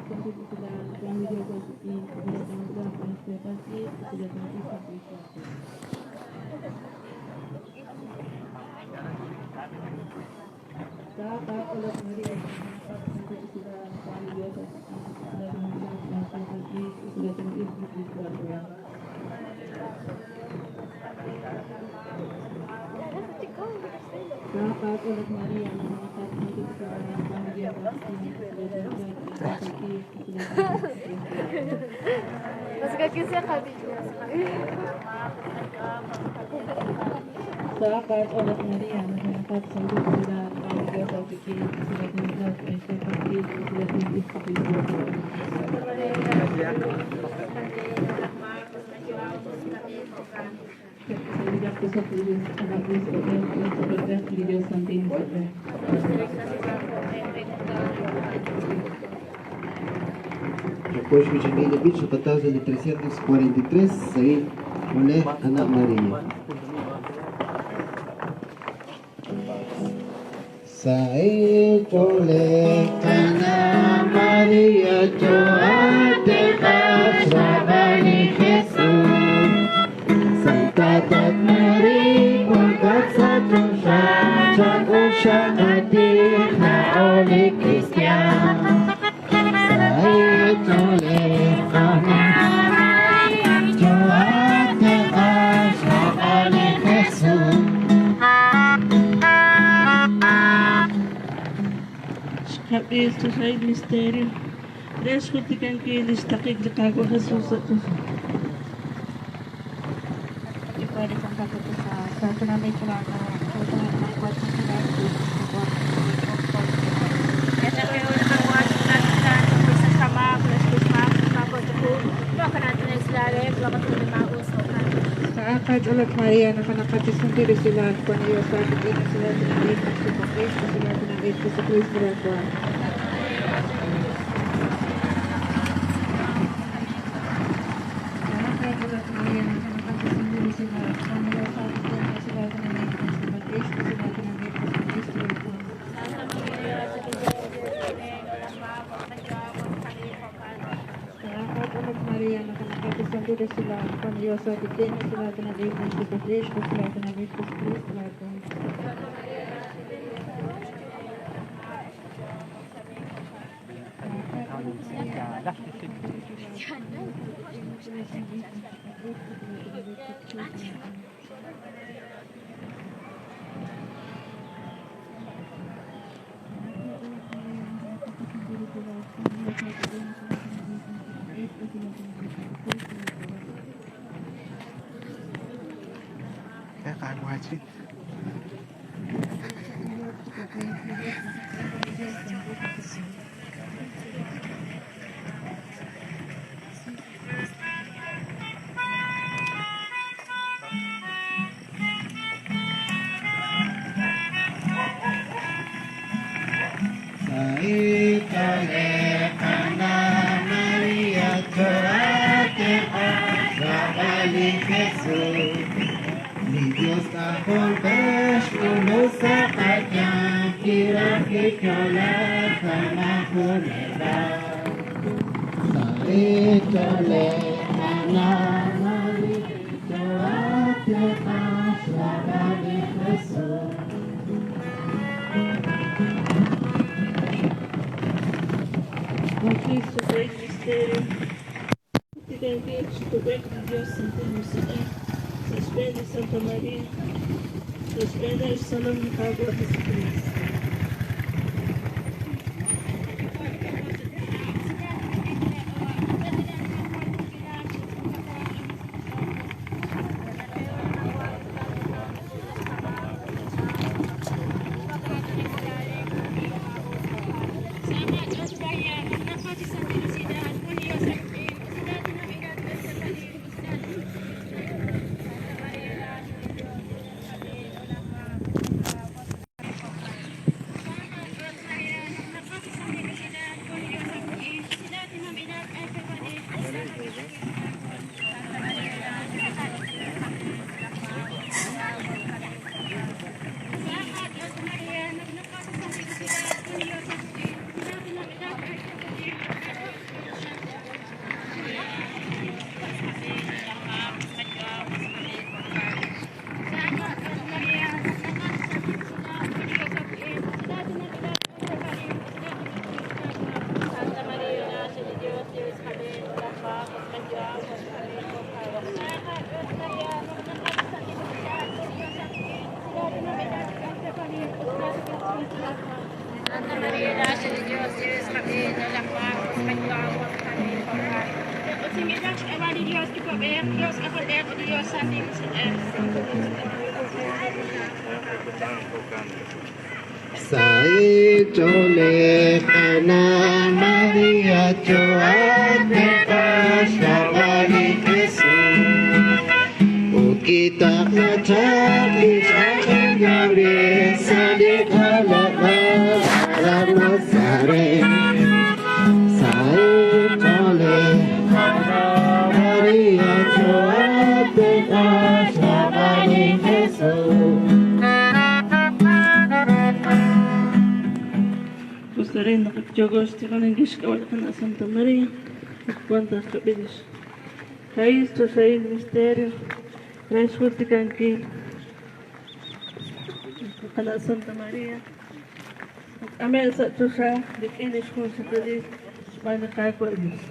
Mas kakisnya kali Sakat oleh Maria, masyarakat selalu berada pada fikir sudah menjelas seperti sudah Sejak besok tujuh anak sebagai video santin Depois que cheguei de bicho, total de 343 saí oleh anak Maria. Saya oleh anak Maria Joa de Rabani Jesus Santa Tat Mary Pangkat Satu Syajak Usyak Hadir Na oleh Kristian Saya oleh anak Joa de Rabani Jesus Esto es el misterio. Descubrirán que él está aquí, que cago Jesús. Pwede kang kaputusan. Sa tunamay ko lang na kuat sa sila. Kaya kayo nakawat natin sa sama, Christmas, tapos ako, baka natin na sila rin, baka ito na mausap na. Sa akad ulat Maria, nakanakatisang diri sila, kung iyo sa akin sila, tinagay sa Pagkis, sila tinagay sa Chris Braga. Diri sila, kung iyo sa akin sila, tinagay sa Pagkis, sila tinagay sa Chris Braga. Kaya wajib. Saya oleh anak Maria Joa de Rabani Jesus Ni Dios acolpes uno sakatnya kira kikola sama kunera Saya oleh anak Maria Joa de Rabani Jesus Cristo, great misterio. Digan que descubrir que Dios sentimos aquí. Se espera Santa María. Se espera el salón de agua de Jesucristo. Middag var det Dios que poder, Dios que poder, Dios santo Sai chole kana Maria choate kashabari Jesu Ukita na chakli shakhin gauri sadikala rama sare Sai chole kana Maria choate kashabari Jesu Rin nakapjogos ti kanengis kawal kana Santa Maria. Cuantas kapilis. Kais to sa il misterio. Kais ti kanki. Kana Santa Maria. Amel sa to sa dikinish ko sa tadi. Spana kako ilis.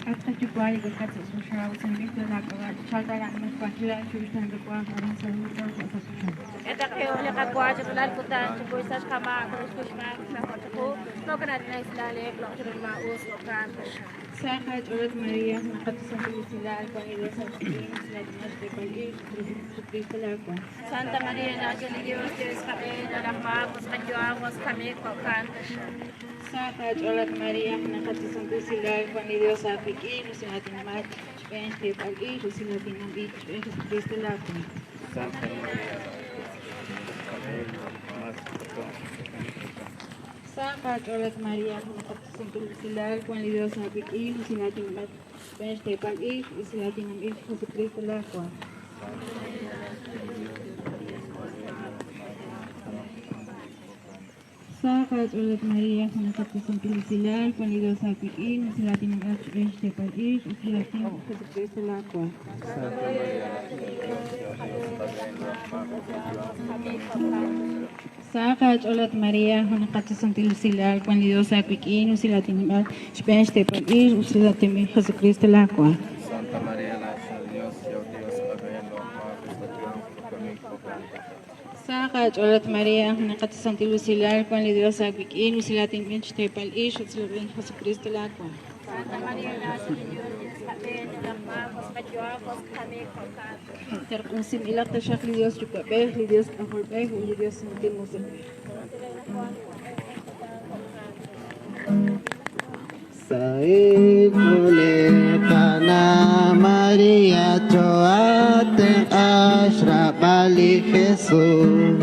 At kacupali ko kat sa susya ko sa dito na ko at chalta lang mas pakila susya ko pa ang sa luto sa susya. Eta kayo ulit kagwa sa tulad ko tan sa buisas kama ako sa susya sa ko no kana na islale ko sa maus o kan sa kat ulit Maria nakat sa sila ko ang ilo sa sila dinas de pali Cristo la ko Santa Maria na sa Dios Dios kami dalakma mas kanjuamos kami ko kan sa kat ulit Maria nakat sa sila ko ang ilo sa pikin sa ating naman spend de pali sila tinambi Cristo la ko Santa Maria sa Katolik Maria, nakapasangkul sila kung ang Diyos sa pikin, sila tinamad, Wednesday pag-is, sila tinamid, sa Kristo lakwa. Sa Katolik Maria, nakapasangkul sila kung ang Diyos sa pikin, sila tinamad, Wednesday pag-is, sila tinamid, sa Kristo lakwa. Sa Katolik Maria, nakapasangkul sila kung ang Diyos sa pikin, sila tinamad, Wednesday pag-is, sila tinamid, sa Kristo lakwa. Santa Maria, la de Dios, yo Dios, pagayendo Sa Katolik Maria, nakapasangkul sila kung ang Diyos sa pikin, sila tinamid, Wednesday pag-is, sila tinamid, sa Kristo lakwa. Santa Maria, la de Dios, terkungsim ilak tasyak li Dios juga li Dios kahul li Dios mungkin musim. Sai chole kana Maria choate ashrabali Jesus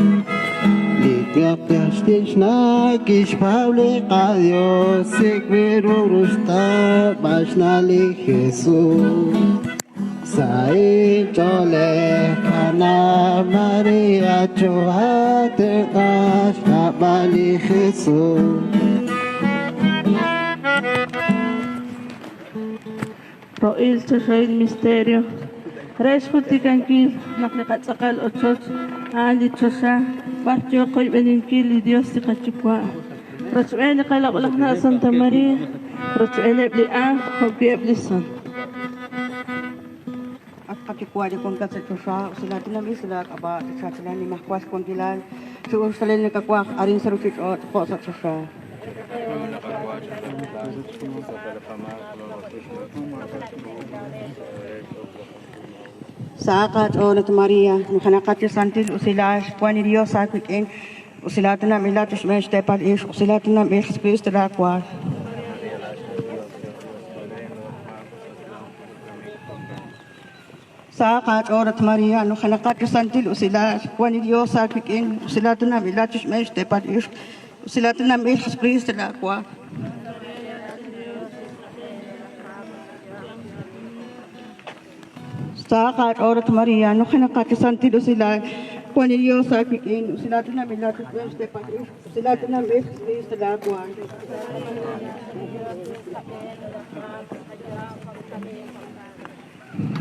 Likyakyastish na kishpavli kadyo sikviru rusta bashnali Jesus Sai chole kana Maria choate ashrabali Jesus Roil sa sa il misterio. Respo ti kanki naklikat sakal otsos. Alit sa partyo ko'y beninkili Dios ti kachipwa. Rosuele kalakulak na Santa Maria. Rosuele bli ang hobi eblisan. At kachipwa di kong katsatsusa. Sila tinami sila kaba. Sila ni mahkwas kong tilan. Suur sila ni kakwak. Arin sa rusit o po sa tsusa. Sa akat o na Maria, nakanakat yung santil, usila, kuha ni Diyos sa akin, usila na milatos men stepal is, usila na men Kristo lakwa. Sa akat o na Maria, nakanakat yung santil, usila, kuha ni Diyos sa akin, usila na milatos men stepal is, usila na men Kristo lakwa. Sa akat orat Maria, no kanakatisantido sila, kuha ni Diyos sa akin, sila ito namin lahat ng Wednesday pag-is, sila ito namin sa lakuan.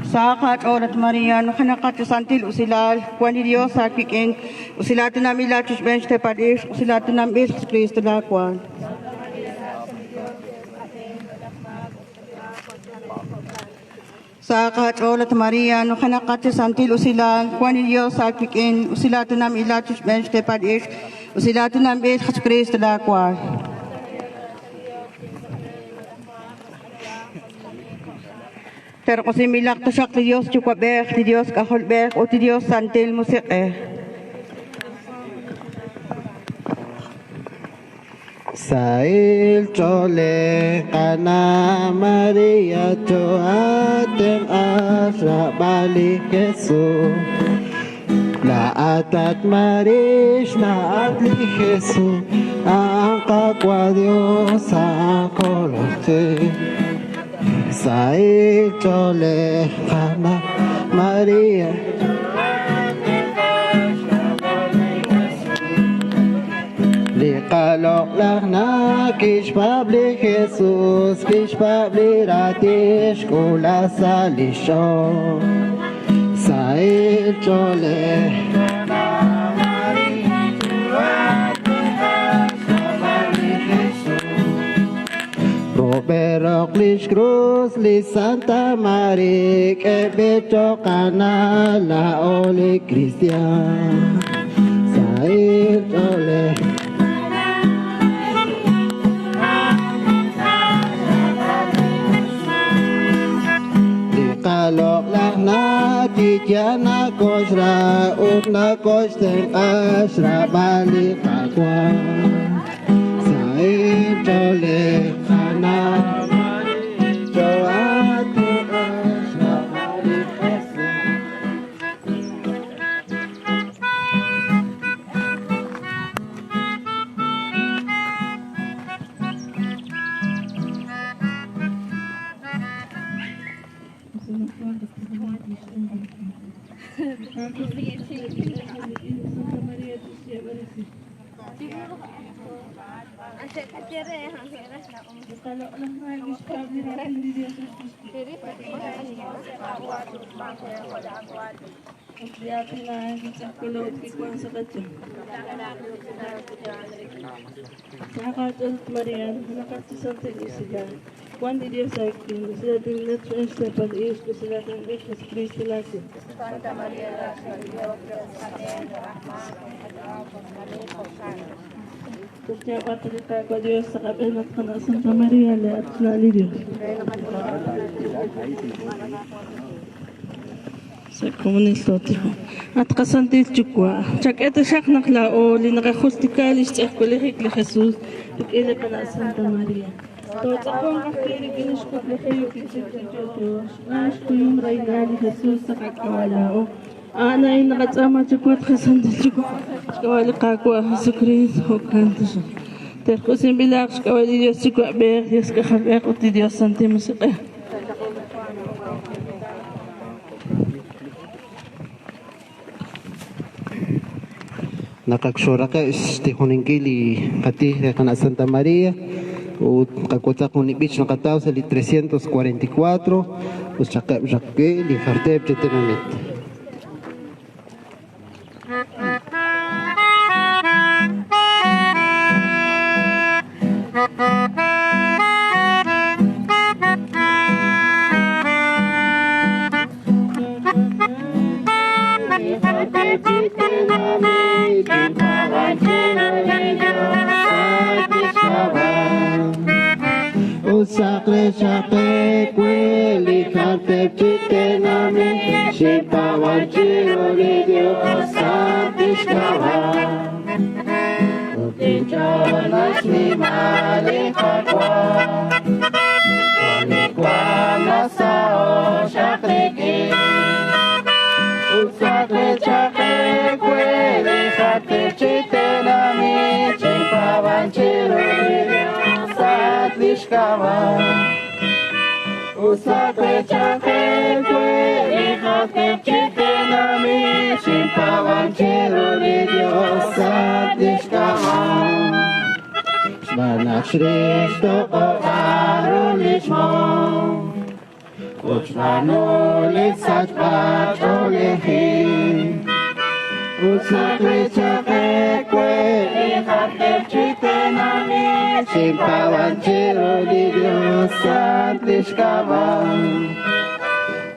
Sa akat orat Maria, no kanakatisantido sila, kuha ni Diyos sa akin, sila ito namin lahat ng Wednesday pag-is, sila ito namin sa Kristo lakuan. Sa Katolik Maria, no kanakati santil usilan, kuha ni Diyos sa akin, usilato nam ilatus bench te padis, usilato nam bet Kristo lakwa. Pero kung similak to siya, ti Diyos chukabek, ti Diyos kaholbek, o ti Diyos santil musike. Sail chole kana Maria cho atem asra balik Yesus la atat marish na atli Yesus ang kakwa Dios ang kolote Sail chole kana Maria Kalok lang na kish pabli Jesus kish pabli ratish kula sa lisyon sa chole Roberok lis cruz li Santa Maria que becho kana la ole Cristian sa chole Kalok lang na titya na kosra up na kosteng asra balik akwa sa chole kana joat asra balik Marian, nakasisante sila. Juan de Dios acting, sila din natin sa pag-iis ko sila din Jesus Cristo lagi. Santa Maria, gracia de Dios, Dios Kaya patalita ko Diyos sa kabilat ka na Santa Maria, lahat na ni Diyos. Sa komunisto tiho. At kasantit chukwa. Chak ito siyak naklao, linakakustikalis sa kulihik li Jesus, ikila ka na Santa Maria. To tsakong kakilig iniskot na kayo kichit Diyos. Nash ko yung rayna ni Jesus sa kakawalao. Anay nakatsama chukwat kasantit chukwa. Kawali kakwa sa Kristo kanta siya. Terko simbilak kawali Diyos chukwa ber, Diyos kakabek o ti Diyos santi musika. Nakaksura ka istihoningkili kati kana Santa Maria o kakota kung ibig na kataw sa 344 o saka li harteb chetenamit. Sacre chape quelli carte pitte nami si pavangelo di Dio santiscava tutti giorni si male qua ogni quando sao sacre che sacre chape quelli carte pitte nami si pavangelo di Dio santiscava o sacre chape quelli carte pitte nami si pavangelo di Dio santiscava Sbarna Cristo o arulismo Uczmanu licać patrolih o sacre chape quelli carte pitte nami si pavangelo di Dio santiscava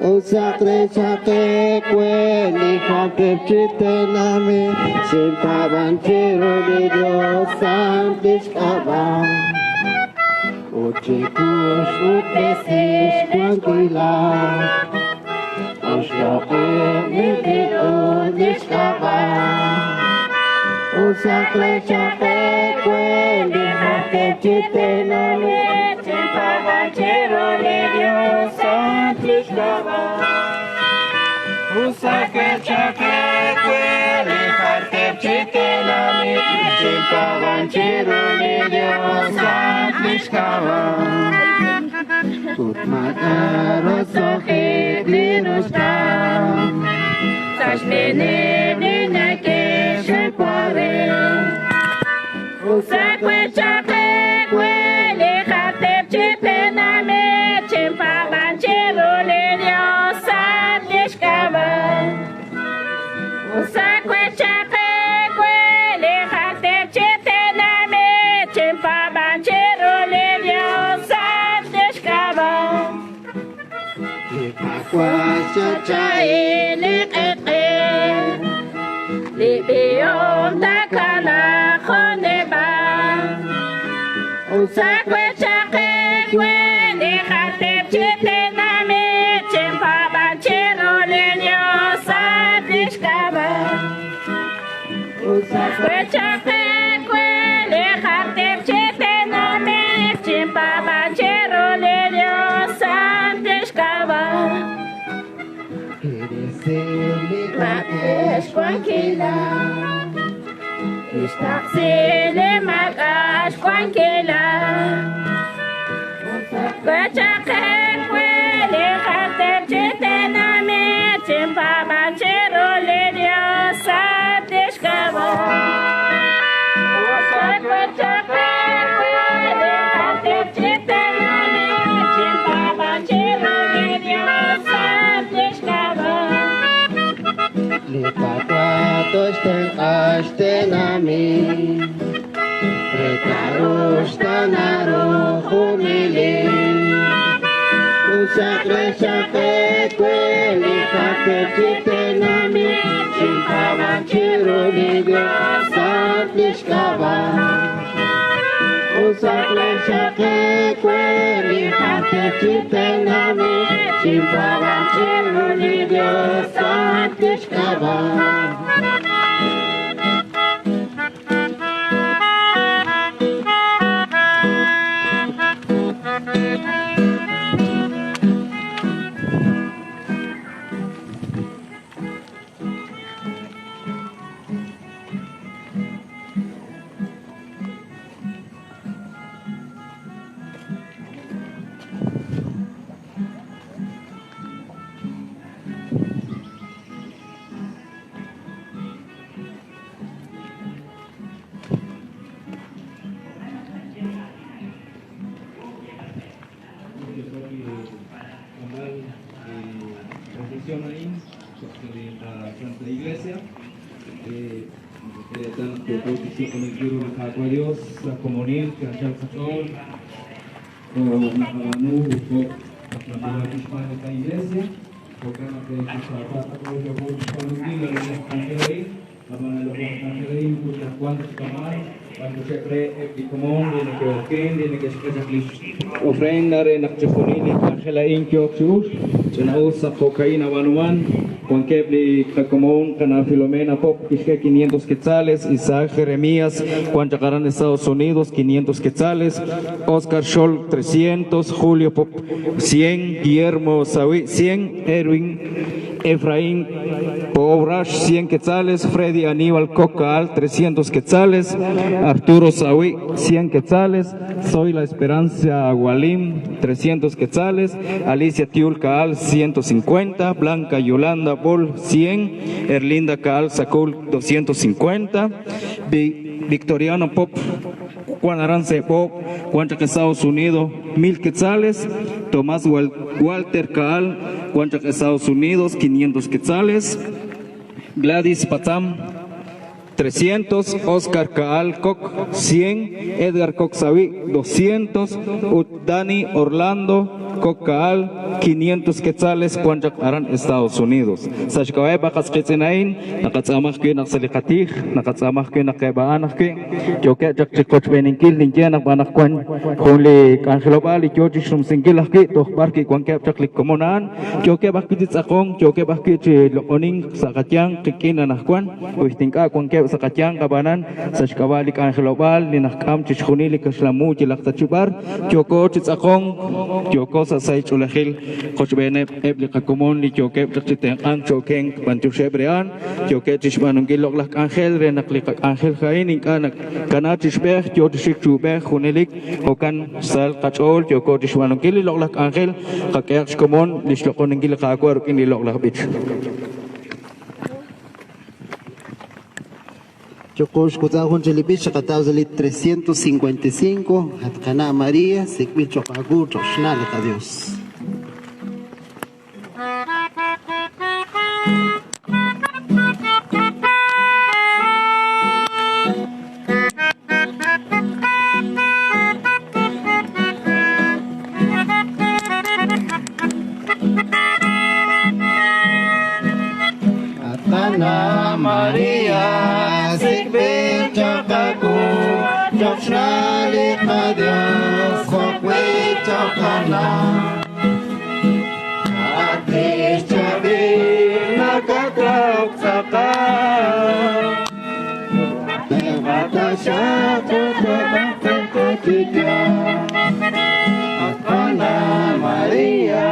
o sacre chape quelli carte pitte nami si pavangelo di Dio santiscava Uchikush utlesish kuankila Ushloqe mikil udishkaba Usakle chakle kweli hake chitenami Chimpava chiroli diosa tlishkaba Usakle chakle kweli hake chitenami Chimpava chiroli diosa tlishkaba Utmat arosohi glirushkam Kashmene blinake shekware Usakwe chakle kweli khatep chipename Chimpavan chiruli diosa tlishkaba Usakwe chakle kweli khatep chipename Chimpavan chiruli diosa tlishkaba Chai liqeqe Libiyon takana khoneba Usakwe chakwe kweli khatep chitename Chimpavan chiruli diosa tlishkaba Usakwe chakwe kweli khatep chitename Chimpavan chiruli diosa tlishkaba Makash kwankila Ishtaksili makash kwankila Kwachake kweli khatep chitenami Chimpavan chiruli diosa tlishkaba Kwachake kweli khatep chitenami Chimpavan chiruli diosa tlishkaba Lipatwatos tenqashtenami Retarushtanaro humili Usakre shakre kweli khatep chitenami Chimpavan chiruli diosa tlishkaba Usakre shakre kweli khatep chitenami Chimpavan chiruli diosa tlishkaba Ahí, sobre la Santa Iglesia, tanto bautizo con el Guru Nakagua Dios, la comunión, que Anshal Sakol, o Nakaranu, o la Pishman de la Iglesia, o que no te Shapata, o yo voy a buscar la extranjera, la mano de los extranjeros, porque cuando se toman, cuando se cree que común, tiene que orquín, tiene que expresar ofrenda, renakchefonini, extranjera, inkyokshus, Chenaus cocaína Banuman, Juan Kepli, Cacomón, Cana Filomena, Pop, Pisque 500 quetzales, Isaac Jeremías, Juan Chacarán de Estados Unidos, 500 quetzales, Oscar Scholl, 300, Julio Pop, 100, Guillermo Sawi, 100, Erwin, Efraín, Pobrash, 100 quetzales, Freddy Aníbal Cocal, 300 quetzales, Arturo Sawi, 100 quetzales, Soy la Esperanza Agualim, 300 quetzales, Alicia Tiul Caal, 150, Blanca Yolanda Bol, 100, Erlinda Caal Sacul, 250, Victoriano Pop, Juan Arance Pop, Juan Estados Unidos, 1000 quetzales, Tomás Walter Caal, Juan Estados Unidos, 500 quetzales, Gladys Patam, 300, Oscar Caal Koch, 100, Edgar Coxaví, 200, Dani Orlando, Cocal 500 quetzales cuanchak aran Estados Unidos. Sashkaway bakas kitinain, nakatsamah ko naksalikatih, nakatsamah ko nakaibaanah ko. Joke jak chikoch beningkil ninja nakbanakwan. Kungli kansilobali joji sum singkilah ki toh barki kwangkep caklik komunan. Joke bakit akong, joke bakit lokoning sakatyang kikin anakwan. Kuitingka kwangkep sakatyang kabanan. Sashkawali kansilobal ninakam chichkunili kaslamu jilak tachubar. Joko akong, joko sasay chulahil. Coach Bene ebli kakumon li joke chiteng ang chokeng panchu sebrean. Joke chishmanungil loklak angel renaklik angel kain ingkanak kana chishbeh jodishik chubeh hunelik hokan sal kachol joko chishmanungil loklak angel kakek komon lislokoningil kakwar kini loklak bich. Chocos Cotajón Chelipich, Catazali 355, Atcana María, Sequil Chocagu, Choshnal, adiós. Atcana María, Sequil Chocagu, Choshnal, adiós, Joaquín Chocana. Nakakrok saka Batasya Tutabakang Kutidya Atana Maria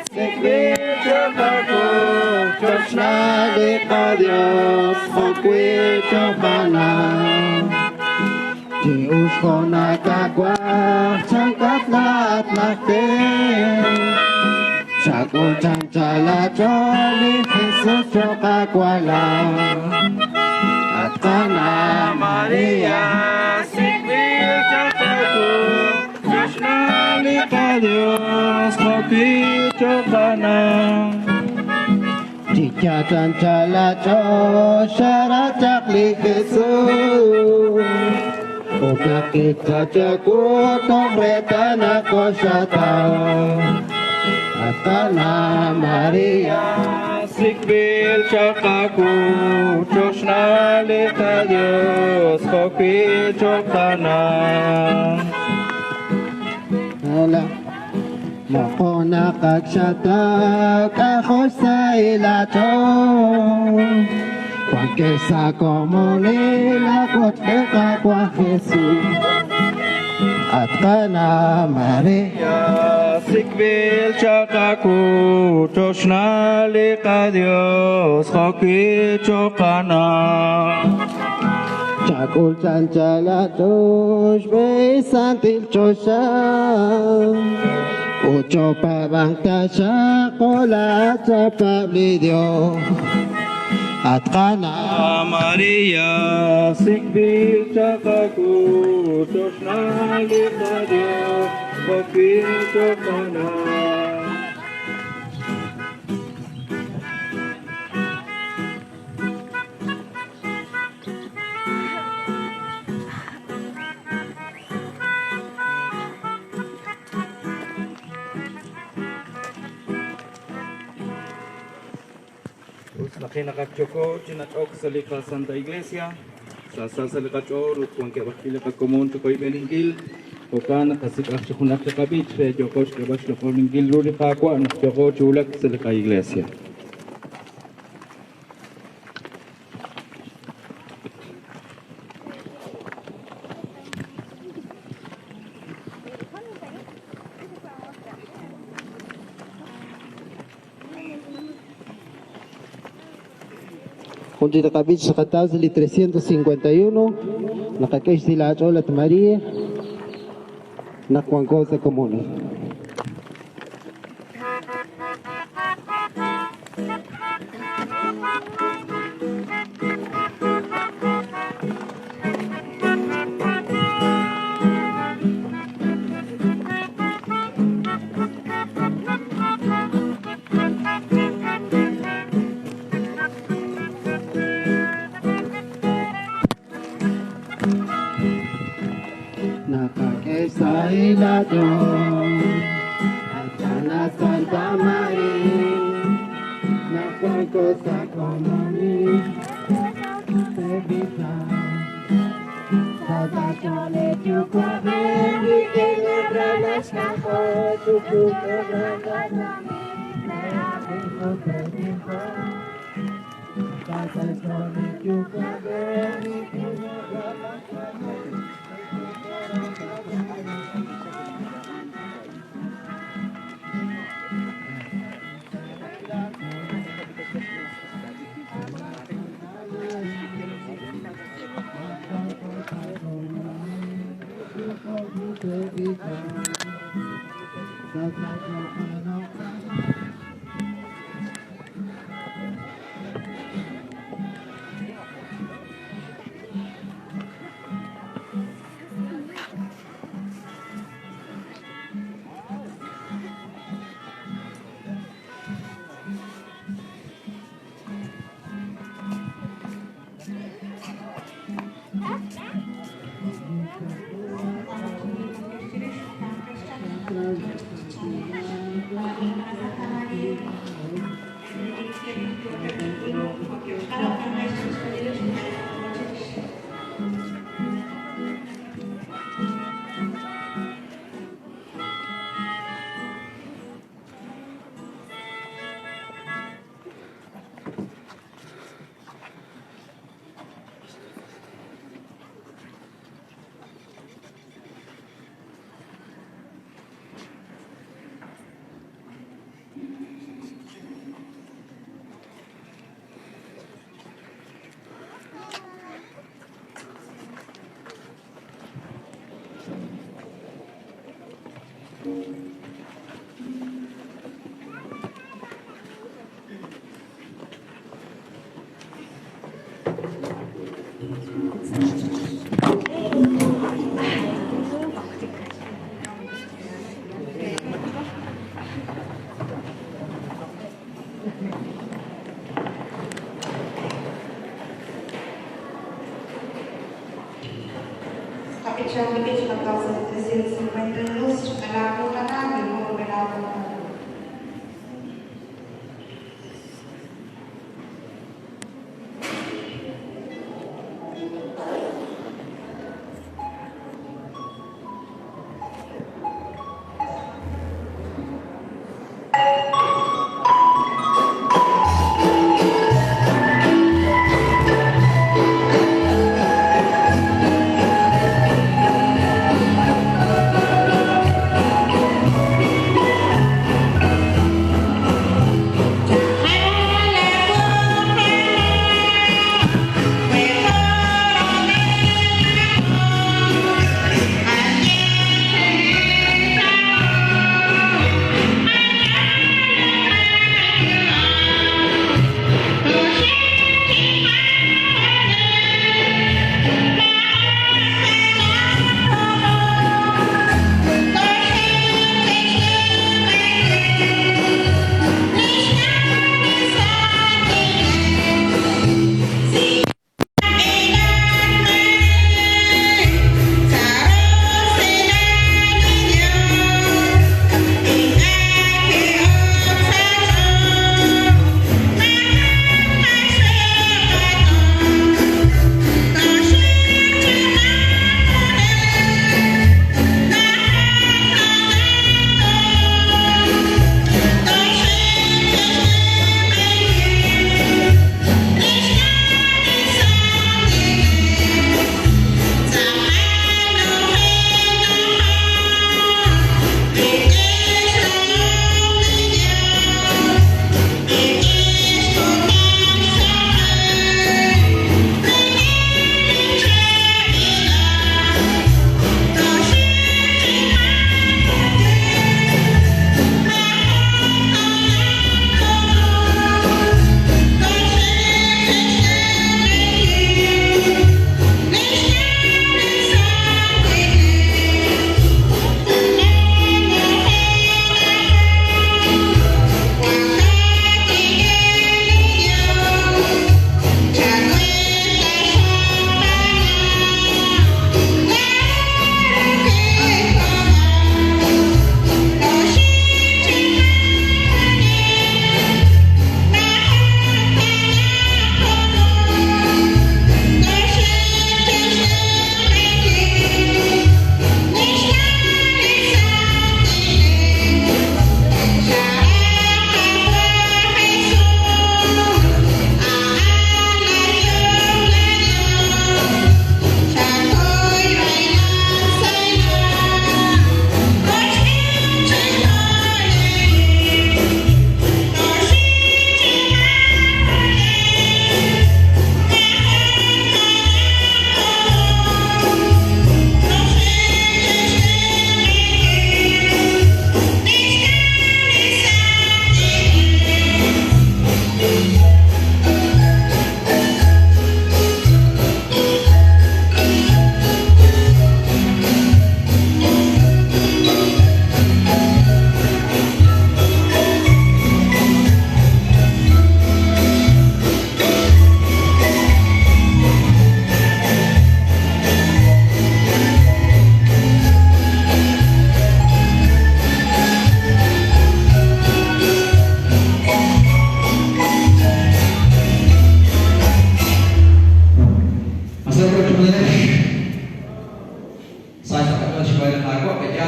Sekvir Chokaku Choshna Dika Dios Jokwir Chokana Dius Kona Kakwa Changkat Lat Nakin Shakul chanchala choli Jesus chokakwala Atana Maria Sikvil chokaku Krishna lika Dios Joki chokana Chicha chanchala cho Shara chakli Jesus Oka kita chakut Nombretana koshata Atana Maria Sikbil Chakaku Choshna Lita Dios Koki Chokana Hala Makona Kakshata Kahosa Ilato Kwakesa Komole La Kotka Kwa Jesus Atana Maria Sikbil Chakaku Choshna Lika Dios Joki Chokana Chakul Chanchala Chosh Besantil Chosha Ucho Pabangta Shakola Chapablidio Atana Maria Sikbil Chakaku Choshna Lika Dios Joki Chokana Laki nakachoko, chinachok sa lika Santa Iglesia, sa likachor, kung kaya bakila ka kumun to ko'y beningil, o ka nakasik aksakunak sa kabit, sa jokos kabas na koningil ruli kakwa, nakachoko chulak sa lika Iglesia. Junto a Cabich Sakatazli 351, Nakakesh de la Chola María, Nacuancosa Comuna. Nakakesa ilato na Santa Maria, na cosa comuni, bebita, Santa Chole chupa bendi, enabra las cajo, chuchu quebra nami, Santa Chole chupa bendi, enabra las cajo. Capitano invece la causa di 352 nell'arco canale il nuovo velato.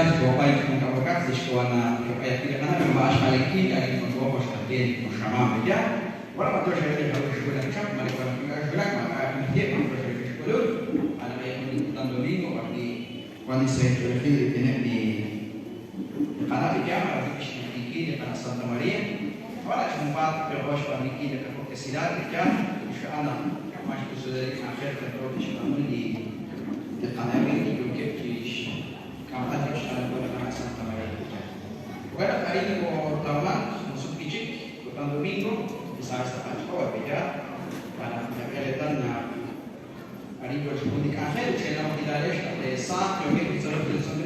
universidade, que o pai que nunca vocasse, estou na Europeia que na mais palestina, e quando vou postar dele, no chamado já, agora para todos eles já vou escolher no chão, mas para ficar escolher, mas para me ter, para todos eles escolher, para ver quando domingo, quando se refere de canal de Jama, de para Santa Maria, agora que um pato que eu gosto para mim que para qualquer cidade, já, já anda mais pessoas na oferta para todos chamando de canal do que kampanye para Santa Maria. Agora aí no Taman, no Subkicik, no domingo, bisa setelah sekolah beda, para menyampaikan hari bersebuti akhir, channel tidak ada saat yang kita bisa bersama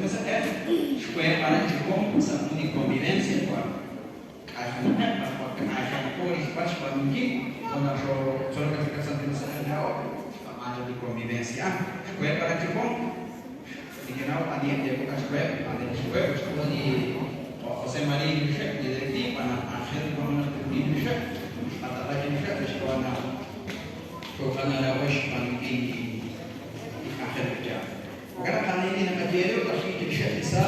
supaya para cukup bisa punya konvivensi buat akhirnya bahwa kenaikan polis pas mungkin kalau soal kesehatan masyarakat ada di konvivensi supaya para cukup dikenal ada yang dia bukan web, ada yang web seperti Jose Maria Indonesia, direktif, akhir komunitas Indonesia, atau lagi Indonesia, sekolah ada wes paling tinggi di akhir kerja. Karena kali ini nak kajian itu tapi Indonesia bisa